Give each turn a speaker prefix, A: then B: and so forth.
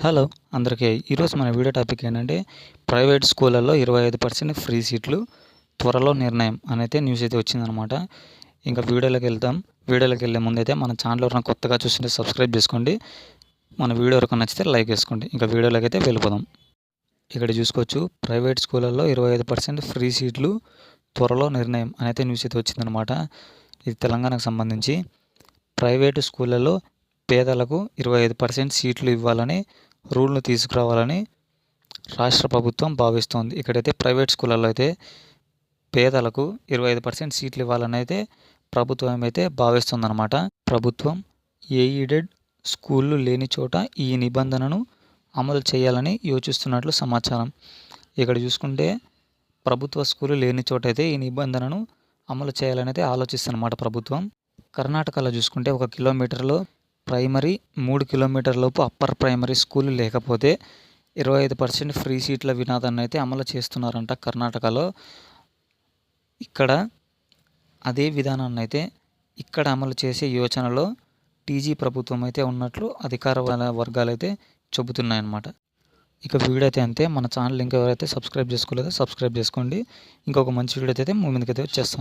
A: Hello అందరికీ ఈరోజు మన వీడియో టాపిక్ ఏంటంటే ప్రైవేట్ స్కూళ్ళల్లో 25% ఫ్రీ సీట్లు త్వరలో నిర్ణయం అనైతే న్యూస్ అయితే వచ్చిందనమాట. ఇంకా వీడియోలోకి వెళ్ళే ముందైతే మన ఛానల్ ఎవరైనా కొత్తగా చూస్తుంటే సబ్స్క్రైబ్ చేసుకోండి. మన వీడియో ఎవరికి నచ్చితే లైక్ చేసుకోండి. ఇంకా వీడియోలోకి అయితే వెళ్ళిపోదాం. ఇక్కడ చూసుకోవచ్చు, ప్రైవేట్ స్కూళ్ళల్లో 25% ఫ్రీ సీట్లు త్వరలో నిర్ణయం అనైతే న్యూస్ అయితే వచ్చిందనమాట. ఇది తెలంగాణకు సంబంధించి ప్రైవేటు స్కూళ్ళల్లో పేదలకు 25% సీట్లు ఇవ్వాలని రూల్ను తీసుకురావాలని రాష్ట్ర ప్రభుత్వం భావిస్తోంది. ఇక్కడైతే ప్రైవేట్ స్కూళ్ళల్లో అయితే పేదలకు 25% సీట్లు ఇవ్వాలని అయితే ప్రభుత్వం అయితే భావిస్తుందన్నమాట. ప్రభుత్వం ఎయిడెడ్ స్కూళ్ళు లేని చోట ఈ నిబంధనను అమలు చేయాలని యోచిస్తున్నట్లు సమాచారం. ఇక్కడ చూసుకుంటే ప్రభుత్వ స్కూలు లేని చోట అయితే ఈ నిబంధనను అమలు చేయాలని అయితే ఆలోచిస్తున్నమాట ప్రభుత్వం. కర్ణాటకలో చూసుకుంటే 1 కిలోమీటర్లో ప్రైమరీ, 3 కిలోమీటర్లలోపు అప్పర్ ప్రైమరీ స్కూలు లేకపోతే 25% ఫ్రీ సీట్ల విధానాన్ని అయితే అమలు చేస్తున్నారంట కర్ణాటకలో. ఇక్కడ అదే విధానాన్ని అయితే ఇక్కడ అమలు చేసే యోచనలో టీజీ ప్రభుత్వం అయితే ఉన్నట్లు అధికార వర్గాలు అయితే చెబుతున్నాయన్నమాట. ఇక వీడియో అయితే అంతే. మన ఛానల్ ఇంకా ఎవరైతే సబ్స్క్రైబ్ చేసుకోలేదో సబ్స్క్రైబ్ చేసుకోండి. ఇంకొక మంచి వీడియో అయితే ముందుకైతే వచ్చేస్తాం.